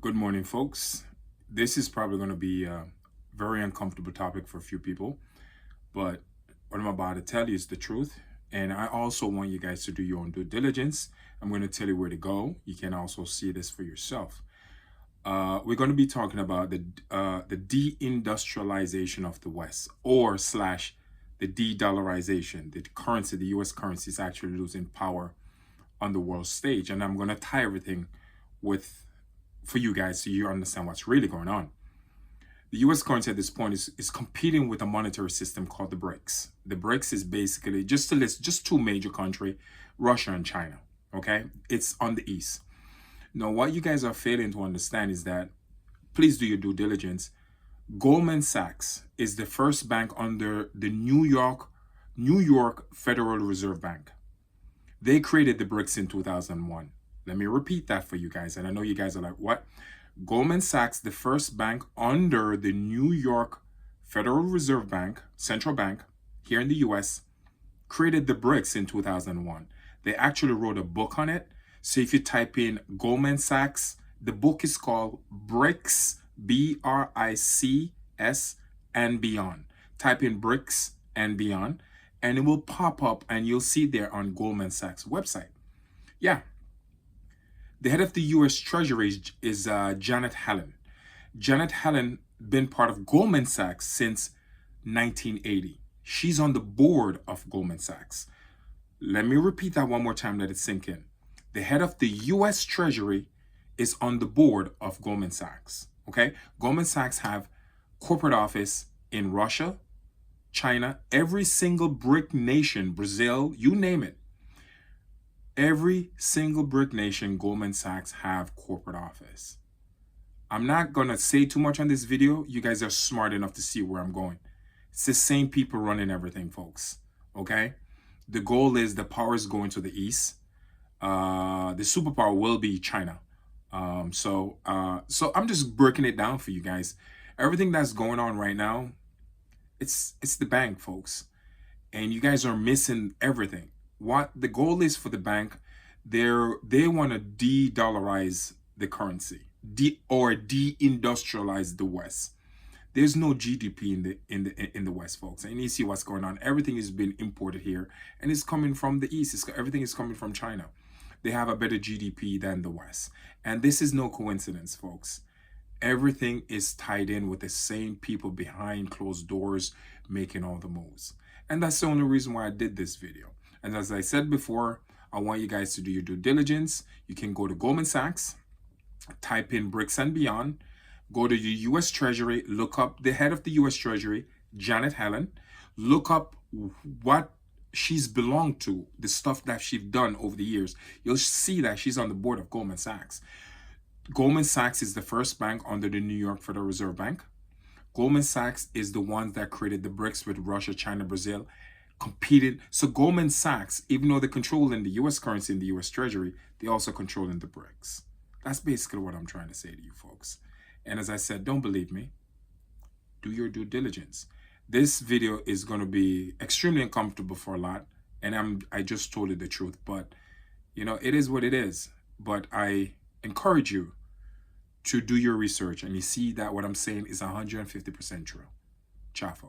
Good morning, folks. This is probably going to be a very uncomfortable topic for a few people, but what I'm about to tell you is the truth. And I also want you guys to do your own due diligence. I'm going to tell you where to go. You can also see this for yourself. We're going to be talking about the deindustrialization of the West, or slash the de-dollarization. The currency, the U.S. currency, is actually losing power on the world stage, and I'm going to tie everything with for you guys so you understand what's really going on. The US currency at this point is competing with a monetary system called the BRICS. The BRICS is basically, just to list just two major countries, Russia and China. Okay? It's on the east. Now, what you guys are failing to understand is that, please do your due diligence. Goldman Sachs is the first bank under the New York Federal Reserve Bank. They created the BRICS in 2001. Let me repeat that for you guys. And I know you guys are like, what? Goldman Sachs, the first bank under the New York Federal Reserve Bank, central bank here in the US, created the BRICS in 2001. They actually wrote a book on it. So if you type in Goldman Sachs, the book is called BRICS, BRICS, and Beyond. Type in BRICS and Beyond, and it will pop up and you'll see there on Goldman Sachs website. Yeah. The head of the U.S. Treasury is Janet Yellen. Janet Yellen been part of Goldman Sachs since 1980. She's on the board of Goldman Sachs. Let me repeat that one more time, let it sink in. The head of the U.S. Treasury is on the board of Goldman Sachs. Okay? Goldman Sachs have corporate office in Russia, China, every single BRIC nation, Brazil, you name it. Every single BRIC nation, Goldman Sachs have corporate office. I'm not going to say too much on this video. You guys are smart enough to see where I'm going. It's the same people running everything, folks. Okay? The goal is the power is going to the east. The superpower will be China. So I'm just breaking it down for you guys. Everything that's going on right now, it's the bank, folks. And you guys are missing everything. What the goal is for the bank, they want to de-dollarize the currency, de-industrialize the West. There's no GDP in the West, folks, and you see what's going on. Everything is being imported here, and it's coming from the East. Everything is coming from China. They have a better GDP than the West, and this is no coincidence, folks. Everything is tied in with the same people behind closed doors making all the moves, and that's the only reason why I did this video. And as I said before, I want you guys to do your due diligence. You can go to Goldman Sachs, type in BRICS and Beyond, go to your U.S. Treasury, look up the head of the U.S. Treasury, Janet Yellen, look up what she's belonged to, the stuff that she's done over the years. You'll see that she's on the board of Goldman Sachs. Goldman Sachs is the first bank under the New York Federal Reserve Bank. Goldman Sachs is the ones that created the BRICS with Russia, China, Brazil, competed. So Goldman Sachs, even though they control in the U.S. currency in the U.S. Treasury, they also control in the BRICS. That's basically what I'm trying to say to you folks. And as I said, don't believe me. Do your due diligence. This video is going to be extremely uncomfortable for a lot. And I just told you the truth. But, you know, it is what it is. But I encourage you to do your research. And you see that what I'm saying is 150% true. Ciao, folks.